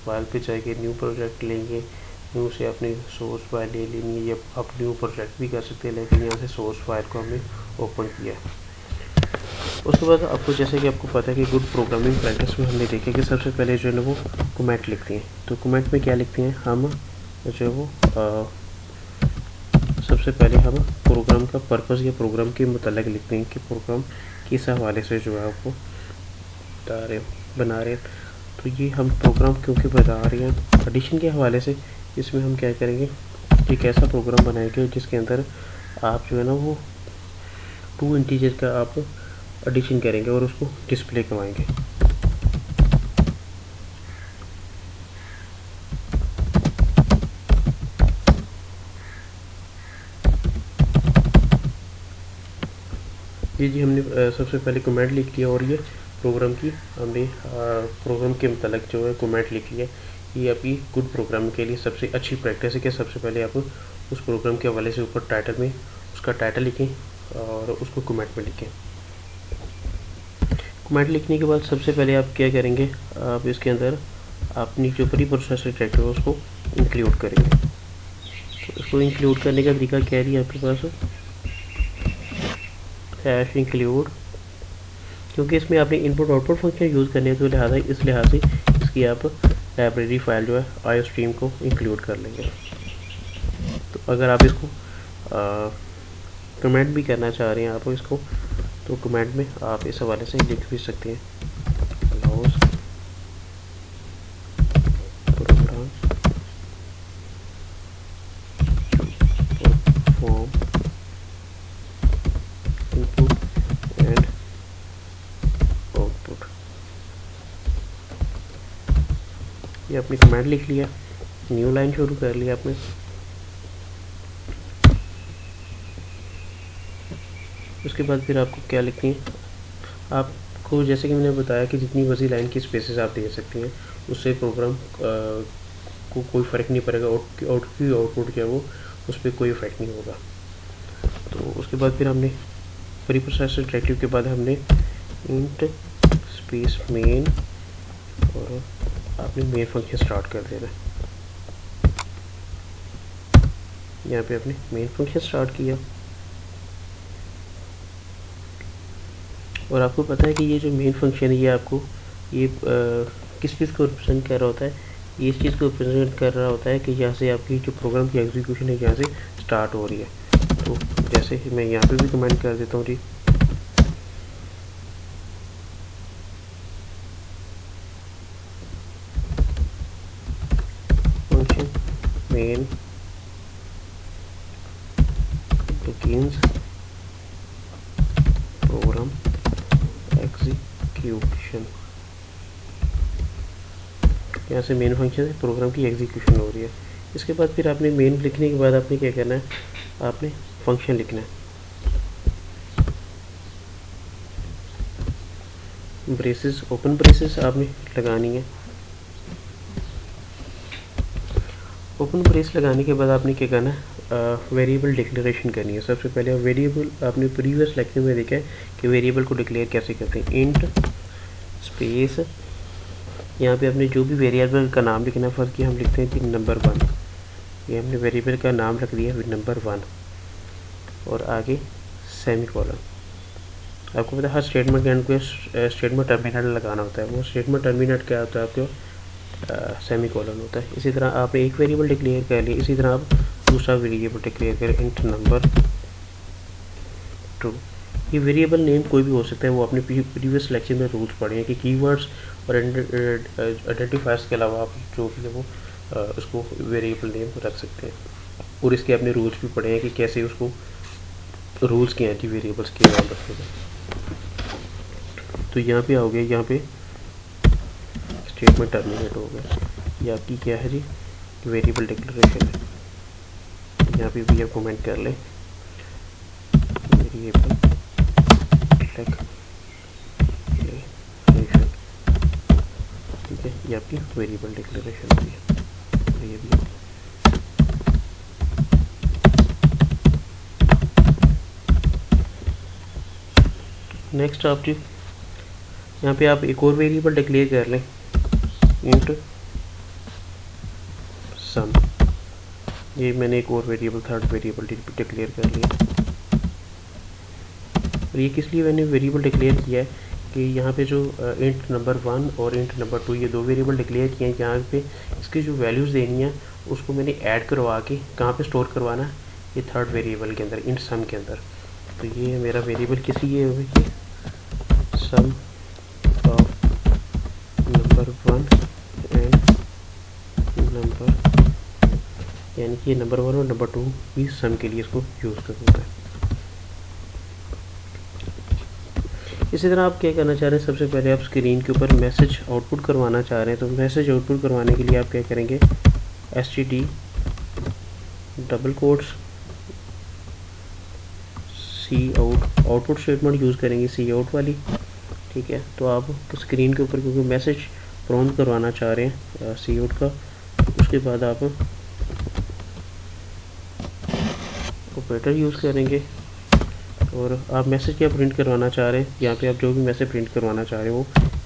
S1: फाइल पे जाएंगे, न्यू प्रोजेक्ट लेंगे, न्यू से अपनी सोर्स फाइल ले लेनी है, या आप न्यू प्रोजेक्ट भी कर सकते हैं, लेकिन यहाँ से सोर्स फाइल को हमने ओपन किया है। उसके बाद आपको जैसे कि आपको पता है कि गुड प्रोग्रामिंग प्रैक्टिस में हमने देखा कि सबसे पहले जो है ना वो कमेंट लिखते हैं। तो कमेंट में क्या लिखते हैं हम जो है वो सबसे पहले हम प्रोग्राम का पर्पस या प्रोग्राम के मुतालिक लिखते हैं कि प्रोग्राम किस हवाले से जो है आपको बना रहे हैं। तो ये हम प्रोग्राम क्योंकि बता रहे हैं एडिशन के हवाले से, इसमें हम क्या करेंगे, एक ऐसा प्रोग्राम बनाएंगे जिसके अंदर आप जो है ना वो 2 इंटीजर का आप एडिशन करेंगे और उसको डिस्प्ले करवाएंगे। ये जी हमने सबसे पहले कमेंट लिख लिया, और ये प्रोग्राम की हमने प्रोग्राम के मतलब जो है कमेंट लिख लिया। ये आपकी गुड प्रोग्राम के लिए सबसे अच्छी प्रैक्टिस है कि सबसे पहले आप उस प्रोग्राम के हवाले से ऊपर टाइटल में उसका टाइटल लिखें और उसको कमेंट में लिखें। कमेंट लिखने के बाद सबसे पहले आप क्या करेंगे, आप इसके अंदर अपनी जो प्री प्रोसेसर ट्रैक्टर है उसको इंक्लूड करेंगे। तो इसको इंक्लूड करने का तरीका क्या है आपके पास, हैश इंक्लूड, क्योंकि इसमें आपने इनपुट आउटपुट फंक्शन यूज़ करने तो लिहाजा इस लिहाज से इसकी आप लाइब्रेरी फाइल जो है IOStream को इंक्लूड कर लेंगे। तो अगर आप इसको कमेंट भी करना चाह रहे हैं आप इसको, तो कमेंट में आप इस हवाले से लिख भी सकते हैं, allows program perform input and output। ये आपने कमेंट लिख लिया, न्यू लाइन शुरू कर लिया आपने। उसके बाद फिर आपको क्या लिखनी है, आपको जैसे कि मैंने बताया कि जितनी मर्जी लाइन की स्पेसेस आप दे सकते हैं, उससे प्रोग्राम को कोई फ़र्क नहीं पड़ेगा, आउटपुट क्या वो उस पर कोई इफेक्ट नहीं होगा। तो उसके बाद फिर हमने प्री प्रोसेसर डायरेक्टिव के बाद हमने इंट स्पेस मेन, और आपने मेन फंक्शन स्टार्ट कर देना। यहाँ पे आपने मेन फंक्शन स्टार्ट किया, और आपको पता है कि ये जो मेन फंक्शन है ये आपको ये किस चीज़ को रिप्रेजेंट कर रहा होता है, ये इस चीज़ को रिप्रेजेंट कर रहा होता है कि यहाँ से आपकी जो प्रोग्राम की एग्जीक्यूशन है यहाँ से स्टार्ट हो रही है। तो जैसे मैं यहाँ पे भी कमेंट कर देता हूँ जी, function main begins program execution, यहाँ से मेन फंक्शन है, प्रोग्राम की एग्जीक्यूशन हो रही है। इसके बाद फिर आपने मेन लिखने के बाद आपने क्या करना है, आपने फंक्शन लिखना है। ब्रेसेस, ओपन ब्रेसेस आपने लगानी है। ओपन ब्रेस लगाने के बाद आपने क्या करना है, वेरिएबल डिक्लेरेशन करनी है। सबसे पहले वेरिएबल, आपने प्रीवियस लेक्चर में देखा है कि वेरिएबल को डिक्लेयर कैसे करते हैं। इंट स्पेस, यहाँ पे आपने जो भी वेरिएबल का नाम लिखना है, फर्स्ट की हम लिखते हैं कि नंबर 1, ये हमने वेरिएबल का नाम रख दिया नंबर 1, और आगे सेमीकोलन। आपको पता है हर स्टेटमेंट के एंड को स्टेटमेंट टर्मिनेट लगाना होता है, वो स्टेटमेंट टर्मिनेट क्या होता है आपको, सेमीकोलन होता है। इसी तरह आपने एक वेरिएबल डिक्लेयर कर लिया, इसी तरह आप दूसरा वेरिएबल डिक्लेयर करें, इंट नंबर 2। ये वेरिएबल नेम कोई भी हो सकता है, वो आपने प्रीवियस लेक्चर में रूल्स पढ़े हैं कि कीवर्ड्स और आइडेंटिफायर्स के अलावा आप जो भी है वो उसको वेरिएबल नेम रख सकते हैं, और इसके आपने रूल्स भी पढ़े हैं कि कैसे उसको रूल्स क्या हैं जी वेरिएबल्स के नाम रखने का। तो यहाँ पे आओगे, यहाँ पे स्टेटमेंट टर्मिनेट हो गया, ये आपकी क्या है जी, वेरिएबल डिक्लेरेशन है। यहाँ पे भी आप कमेंट कर ले वेरिएबल डिक्लेरेशन, ठीक है, ये आपकी वेरिएबल डिक्लेरेशन होती है। ये भी नेक्स्ट आप जी यहाँ पे आप एक और वेरिएबल डिक्लेयर कर लें, इंट सम। ये मैंने एक और वेरिएबल, थर्ड वेरिएबल डिक्लेयर कर लिया। और ये किस लिए मैंने वेरिएबल डिक्लेयर किया है कि यहाँ पे जो इंट नंबर 1 और इंट नंबर 2 ये दो वेरिएबल डिक्लेयर किए हैं, यहाँ पे इसकी जो वैल्यूज़ देनी है उसको मैंने ऐड करवा के कहाँ पे स्टोर करवाना है, ये थर्ड वेरिएबल के अंदर, इंट सम के अंदर। तो ये मेरा वेरिएबल किस लिए है कि सम ऑफ नंबर 1 एंड नंबर, यानी कि नंबर 1 और नंबर 2 भी सम के लिए इसको यूज़ करूँगा। इसी तरह आप क्या करना चाह रहे हैं, सबसे पहले आप स्क्रीन के ऊपर मैसेज आउटपुट करवाना चाह रहे हैं। तो मैसेज आउटपुट करवाने के लिए आप क्या करेंगे, std डबल कोट्स सी आउट, आउटपुट स्टेटमेंट यूज़ करेंगे सी आउट वाली, ठीक है। तो आप स्क्रीन के ऊपर क्योंकि मैसेज प्रॉम्प्ट करवाना चाह रहे हैं सी आउट का, उसके बाद आप ऑपरेटर यूज़ करेंगे, और आप मैसेज क्या प्रिंट करवाना चाह रहे हैं, यहाँ पे आप जो भी मैसेज प्रिंट करवाना चाह रहे हो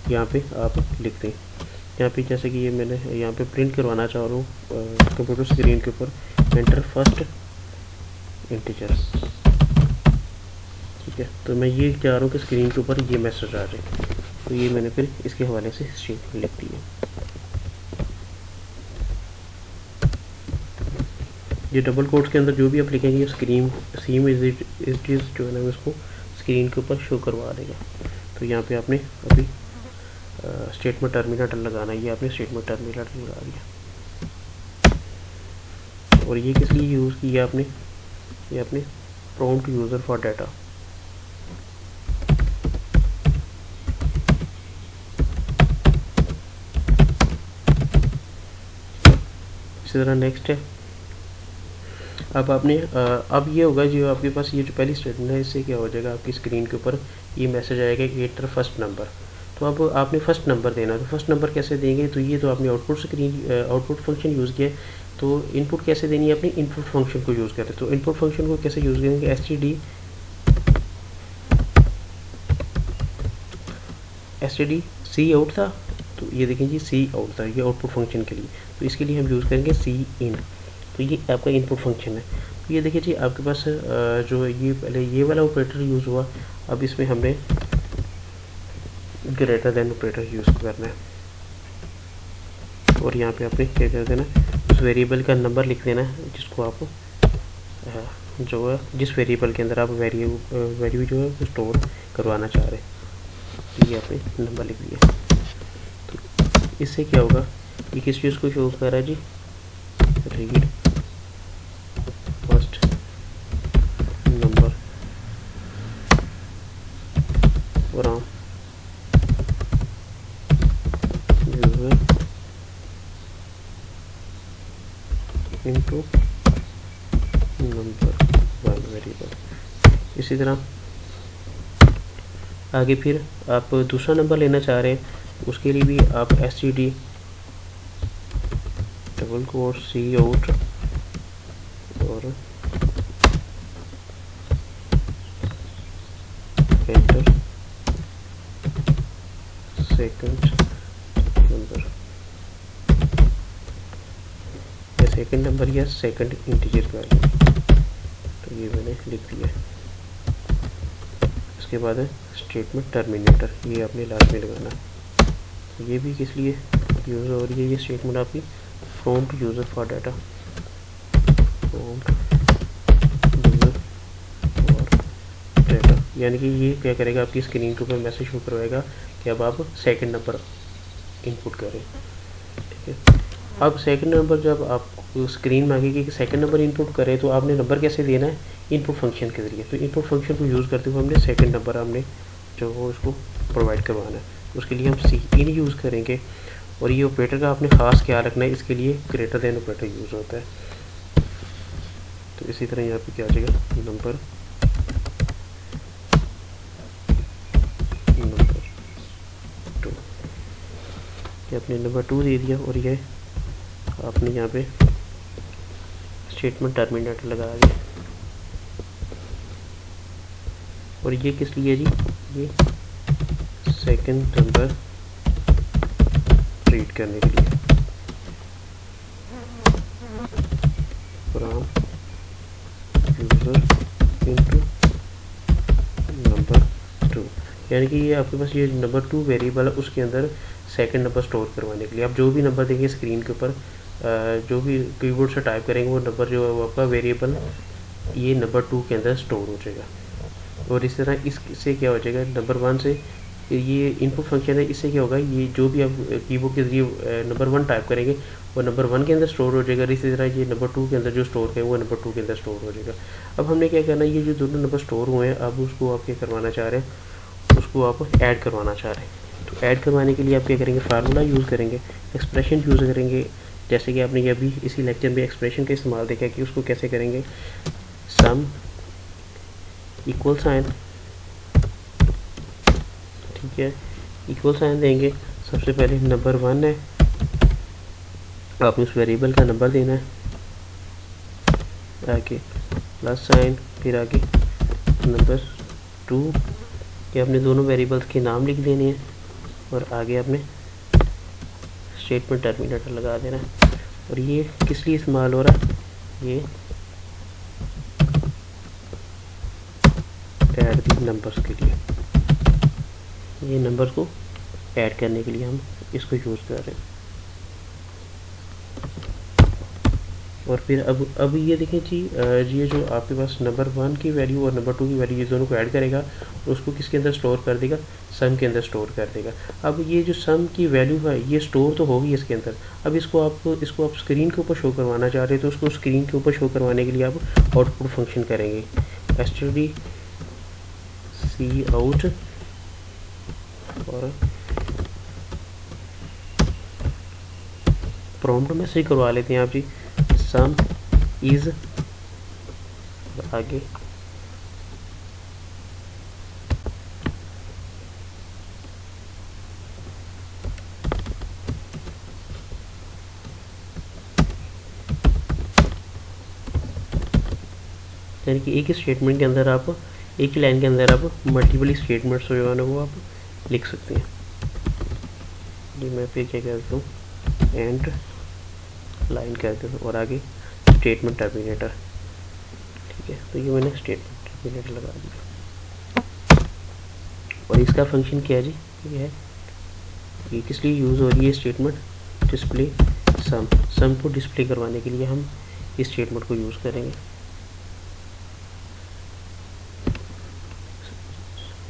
S1: यहाँ पे आप लिख दें। यहाँ पे जैसे कि ये मैंने यहाँ पे प्रिंट करवाना चाह रहा हूँ कंप्यूटर स्क्रीन के ऊपर, एंटर फर्स्ट इंटीजर, ठीक है। तो मैं ये चाह रहा हूँ कि स्क्रीन के ऊपर ये मैसेज आ जाए, तो ये मैंने फिर इसके हवाले से स्टेटमेंट लिख दी है। ये डबल कोट्स के अंदर जो भी आप लिखेंगे स्क्रीन सीम इज जो है ना उसको स्क्रीन के ऊपर शो करवा देगा। तो यहाँ पे आपने अभी स्टेटमेंट टर्मिनेटर लगाना है, ये आपने स्टेटमेंट टर्मिनेटर लगा दिया। और ये किस लिए यूज़ किया आपने, ये आपने प्रॉम्प्ट यूज़र फॉर डाटा। इसी तरह नेक्स्ट है, अब आपने अब ये होगा जो आपके पास ये जो पहली स्टेटमेंट है, इससे क्या हो जाएगा, आपकी स्क्रीन के ऊपर ये मैसेज आएगा कि एंटर फर्स्ट नंबर। तो अब आपने फर्स्ट नंबर देना है, तो फर्स्ट नंबर कैसे देंगे, तो ये तो आपने आउटपुट फंक्शन यूज़ किया है। तो इनपुट कैसे देनी है, अपनी इनपुट फंक्शन को यूज़ करें। तो इनपुट फंक्शन को कैसे यूज़ करेंगे, std सी आउट था, तो ये देखें जी सी आउट था, ये आउटपुट फंक्शन के लिए। तो इसके लिए हम यूज़ करेंगे सी इन, तो ये आपका इनपुट फंक्शन है। ये देखिए जी आपके पास जो ये पहले ये वाला ऑपरेटर यूज़ हुआ, अब इसमें हमने ग्रेटर देन ऑपरेटर यूज़ करना है। और यहाँ पे आपने क्या कर देना, उस वेरिएबल का नंबर लिख देना है जिसको आप जो है जिस वेरिएबल के अंदर आप वैल्यू जो है वो स्टोर करवाना चाह रहे हैं। तो ये आपने नंबर लिख दिया। तो इससे क्या होगा, ये किस चीज़ को शो कर रहा है जी, read first number from user into number one variable. इसी तरह आगे फिर आप दूसरा नंबर लेना चाह रहे हैं, उसके लिए भी आप std डबल कोट सी आउट और एंटर सेकंड नंबर, या सेकंड नंबर या सेकंड इंटीजर वैल्यू, तो ये मैंने लिख दिया। इसके बाद है स्टेटमेंट टर्मिनेटर, ये आपने लास्ट में लगाना। ये भी किस लिए यूज़ हो रही है ये स्टेटमेंट आपकी, from to user for data, from user for data, यानी कि ये क्या करेगा, आपकी स्क्रीन के ऊपर मैसेज शो करवाएगा कि अब आप सेकंड नंबर इनपुट करें। ठीक है, अब सेकंड नंबर जब आप स्क्रीन मांगेगी कि सेकंड नंबर इनपुट करें, तो आपने नंबर कैसे देना है, इनपुट फंक्शन के ज़रिए। तो इनपुट फंक्शन को यूज़ करते हुए हमने सेकंड नंबर हमने जो वो इसको प्रोवाइड करवाना है। उसके लिए हम सी इन यूज़ करेंगे। और ये ऑपरेटर का आपने ख़ास ख्याल रखना है, इसके लिए ग्रेटर देन ऑपरेटर यूज़ होता है। तो इसी तरह यहाँ पे क्या आ जाएगा, नंबर टू, ये आपने नंबर 2 दे दिया और ये आपने यहाँ पे स्टेटमेंट टर्मिनेटर लगा दिया। और ये किस लिए जी, ये सेकंड नंबर रीड करने के लिए, फ्रॉम यूज़र इनटू नंबर 2, यानी कि ये आपके पास ये नंबर 2 वेरिएबल है, उसके अंदर सेकंड नंबर स्टोर करवाने के लिए। आप जो भी नंबर देंगे स्क्रीन के ऊपर, जो भी कीबोर्ड से टाइप करेंगे वो नंबर जो है वो आपका वेरिएबल ये नंबर 2 के अंदर स्टोर हो जाएगा। और इस तरह इससे क्या हो जाएगा, नंबर 1 से ये इनपुट फंक्शन है, इससे क्या होगा, ये जो भी आप कीबोर्ड के जरिए नंबर 1 टाइप करेंगे वो नंबर 1 के अंदर स्टोर हो जाएगा। इसी तरह ये नंबर 2 के अंदर जो स्टोर है वो नंबर 2 के अंदर स्टोर हो जाएगा। अब हमने क्या करना है, ये जो दोनों नंबर स्टोर हुए हैं, अब उसको आप क्या करवाना चाह रहे हैं, उसको आप ऐड करवाना चाह रहे हैं। तो ऐड करवाने के लिए आप क्या करेंगे, फार्मूला यूज़ करेंगे, एक्सप्रेशन यूज़ करेंगे। जैसे कि आपने ये अभी इसी लेक्चर में एक्सप्रेशन का इस्तेमाल देखा कि उसको कैसे करेंगे, सम इक्वल साइन, ठीक है, इक्वल साइन देंगे। सबसे पहले नंबर 1 है, आपने उस वेरिएबल का नंबर देना है, आगे प्लस साइन, फिर आगे नंबर 2 के आपने दोनों वेरिएबल्स के नाम लिख देने हैं, और आगे आपने स्टेटमेंट टर्मिनेटर लगा देना है। और ये किस लिए इस्तेमाल हो रहा है, ये ऐड दी नंबर्स के लिए, ये नंबर को ऐड करने के लिए हम इसको यूज़ कर रहे हैं। और फिर अब ये देखें जी, ये जो आपके पास नंबर 1 की वैल्यू और नंबर 2 की वैल्यू, ये दोनों को ऐड करेगा और उसको किसके अंदर स्टोर कर देगा, सम के अंदर स्टोर कर देगा। अब ये जो सम की वैल्यू है ये स्टोर तो होगी इसके अंदर। अब इसको आप स्क्रीन के ऊपर शो करवाना चाह रहे हैं, तो उसको स्क्रीन के ऊपर शो करवाने के लिए आप आउटपुट फंक्शन करेंगे, std सी आउट, और प्रॉम्प्ट में से करवा लेते हैं आप जी, सम इज, आगे यानी कि एक ही स्टेटमेंट के अंदर आप, एक ही लाइन के अंदर आप मल्टीपल स्टेटमेंट्स जो है ना वो आप लिख सकते हैं। जी मैं फिर क्या करता हूँ, एंड लाइन कहते हैं और आगे स्टेटमेंट टर्मिनेटर, है, तो ये मैंने स्टेटमेंट टर्मिनेटर लगा दिया। और इसका फंक्शन क्या है जी, ये है, ये किस लिए यूज़ हो रही है स्टेटमेंट, डिस्प्ले सम को डिस्प्ले करवाने के लिए हम इस स्टेटमेंट को यूज़ करेंगे।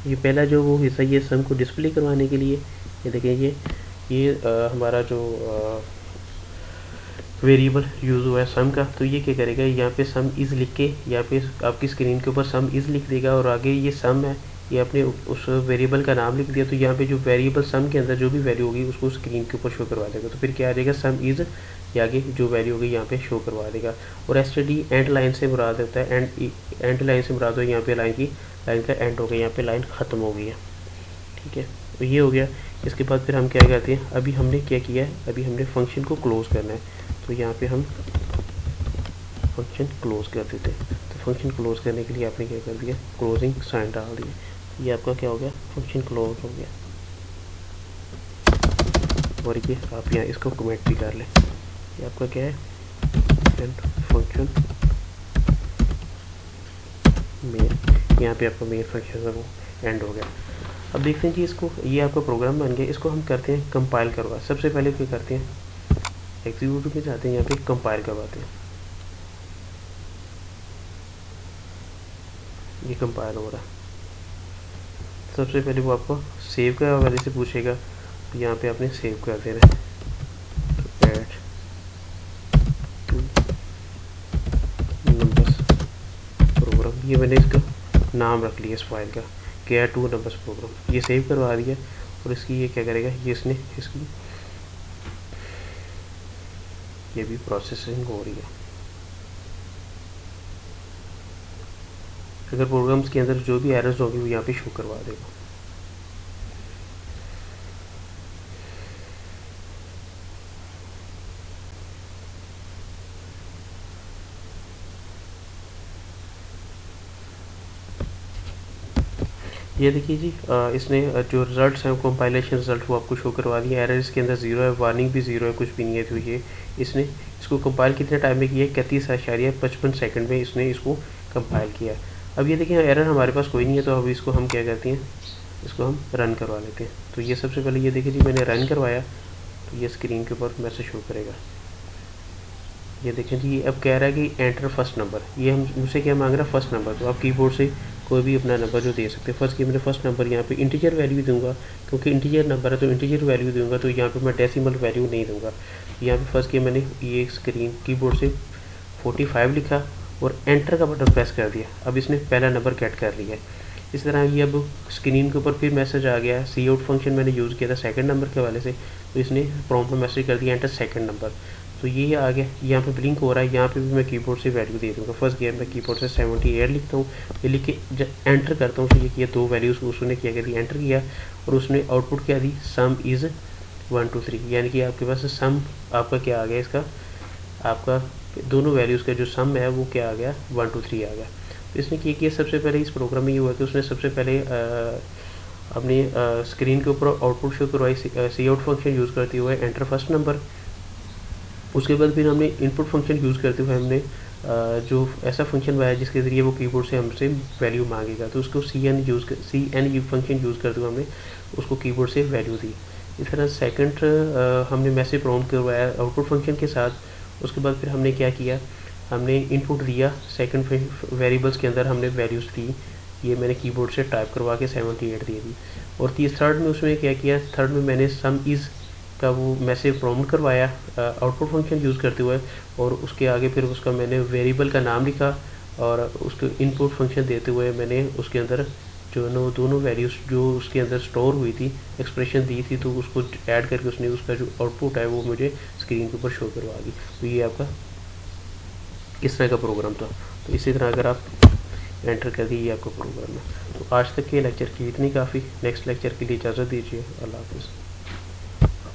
S1: ये पहला जो वो हिस्सा ये सम को डिस्प्ले करवाने के लिए, ये देखें ये हमारा जो वेरिएबल यूज़ हुआ है सम का, तो ये क्या करेगा, यहाँ पे सम इज़ लिख के यहाँ पे आपकी स्क्रीन के ऊपर सम इज़ लिख देगा, और आगे ये सम है, ये आपने उस वेरिएबल का नाम लिख दिया, तो यहाँ पे जो वेरिएबल सम के अंदर जो भी वैल्यू होगी उसको स्क्रीन के ऊपर शो करवा देगा। तो फिर क्या आ जाएगा, सम इज़, या आगे जो वैल्यू होगी यहाँ पे शो करवा देगा। और एसटीडी एंड लाइन से मुराद होता है, एंड लाइन से मुराद हो यहाँ पे लाइन का एंड हो गया, यहाँ पे लाइन ख़त्म हो गई है, ठीक है। तो ये हो गया। इसके बाद फिर हम क्या करते हैं, अभी हमने क्या किया है, अभी हमने फंक्शन को क्लोज़ करना है, तो यहाँ पे हम फंक्शन क्लोज़ कर देते हैं। तो फंक्शन क्लोज़ करने के लिए आपने क्या कर दिया, क्लोजिंग साइन डाल दिया, ये आपका क्या हो गया, फंक्शन क्लोज हो गया। और ये आप यहाँ इसको कमेंट भी कर लें, ये आपका क्या है, एंड फंक्शन मेन, यहाँ पे आपका मेन फंक्शन है वो एंड हो गया। अब देखते हैं कि इसको, ये आपका प्रोग्राम बन गया, इसको हम करते हैं कंपाइल करवा। सबसे पहले क्या करते हैं, एग्जीक्यूटिव में जाते हैं, यहाँ पे कंपाइल करवाते हैं, ये कंपाइल हो रहा है। सबसे पहले वो आपको सेव का हवाले से पूछेगा, तो यहाँ पे आपने सेव कर देना है, तो ऐड टू नंबर्स प्रोग्राम, ये मैंने इसका नाम रख लिया इस फाइल का, क्या 2 नंबर्स प्रोग्राम, ये सेव करवा दिया। और इसकी ये क्या करेगा, ये इसने इसकी ये भी प्रोसेसिंग हो रही है। अगर प्रोग्राम्स के अंदर जो भी एरर्स होगी वो यहाँ पे शो करवा देगा। ये देखिए जी, इसने जो रिजल्ट्स हैं कंपाइलेशन रिजल्ट वो आपको शो करवा दिया। एरर इसके अंदर 0 है, वार्निंग भी 0 है, कुछ भी नहीं है। तो ये इसने इसको कंपाइल कितने टाइम में किया है, 31.55 सेकंड में इसने इसको कंपाइल किया। अब ये देखिए एरर हमारे पास कोई नहीं है, तो अब इसको हम क्या करते हैं, इसको हम रन करवा लेते हैं। तो ये सबसे पहले ये देखिए जी, मैंने रन करवाया, तो ये स्क्रीन के ऊपर मैसेज शो करेगा। ये देखें जी, अब कह रहा है कि एंटर फर्स्ट नंबर, ये हम मुझसे क्या मांग रहा है, फर्स्ट नंबर। तो आप कीबोर्ड से कोई भी अपना नंबर जो दे सकते हैं। फर्स्ट की मैंने फर्स्ट नंबर यहाँ पे इंटीजर वैल्यू दूंगा, क्योंकि इंटीजर नंबर है तो इंटीजर वैल्यू दूंगा, तो यहाँ पे मैं डेसिमल वैल्यू नहीं दूंगा। यहाँ पे फर्स्ट की मैंने ये स्क्रीन कीबोर्ड से 45 लिखा और एंटर का बटन प्रेस कर दिया। अब इसने पहला नंबर गेट कर लिया है। इस तरह ये अब स्क्रीन के ऊपर फिर मैसेज आ गया। सी आउट फंक्शन मैंने यूज़ किया था सेकंड नंबर के वाले से, तो इसने प्रॉम्प्ट में मैसेज कर दिया एंटर सेकंड नंबर। तो ये आ गया, यहाँ पे ब्लिंक हो रहा है, यहाँ पे भी मैं कीबोर्ड से वैल्यू दे दूँगा। फर्स्ट गेम में कीबोर्ड से 78 लिखता हूँ, ये लिख के जब एंटर करता हूँ तो ये किया, 2 वैल्यूज़ उसने क्या कर दी, एंटर किया, और उसने आउटपुट क्या दी, सम इज़ 1 2 3, यानी कि आपके पास सम आपका क्या आ गया, इसका आपका दोनों वैल्यूज़ का जो सम है वो क्या आ गया, 1 2 3 आ गया। तो इसने क्या किया, सबसे पहले इस प्रोग्राम में ये हुआ कि उसने सबसे पहले अपनी स्क्रीन के ऊपर आउटपुट शो करवाई सी आउट फंक्शन यूज़ करते हुए एंटर फर्स्ट नंबर। उसके बाद फिर हमने इनपुट फंक्शन यूज़ करते हुए हमने जो ऐसा फंक्शन बनाया जिसके ज़रिए वो कीबोर्ड से हमसे वैल्यू मांगेगा, तो उसको सी एन फंक्शन यूज़ करते हुए हमने उसको कीबोर्ड से वैल्यू दी। इस तरह सेकंड हमने मैसेज प्रॉम्प्ट करवाया आउटपुट फंक्शन के साथ। उसके बाद फिर हमने क्या किया, हमने इनपुट दिया, सेकंड वेरिएबल्स के अंदर हमने वैल्यूज़ दी, ये मैंने कीबोर्ड से टाइप करवा के 78 दे दी। और थर्ड में उसमें क्या किया, थर्ड में मैंने सम इज़ का वो मैसेज प्रॉम्प्ट करवाया आउटपुट फंक्शन यूज़ करते हुए, और उसके आगे फिर उसका मैंने वेरिएबल का नाम लिखा, और उसको इनपुट फंक्शन देते हुए मैंने उसके अंदर जो दोनों वैल्यूज़ जो उसके अंदर स्टोर हुई थी, एक्सप्रेशन दी थी, तो उसको ऐड करके उसने उसका जो आउटपुट है वो मुझे स्क्रीन के ऊपर शो करवा दी। तो ये आपका इस तरह का प्रोग्राम था। तो इसी तरह अगर आप एंटर कर दिए, ये आपका प्रोग्राम है। तो आज तक के लेक्चर की इतनी काफ़ी। नेक्स्ट लेक्चर के लिए इजाज़त दीजिए। अल्लाह हाफ़िज़।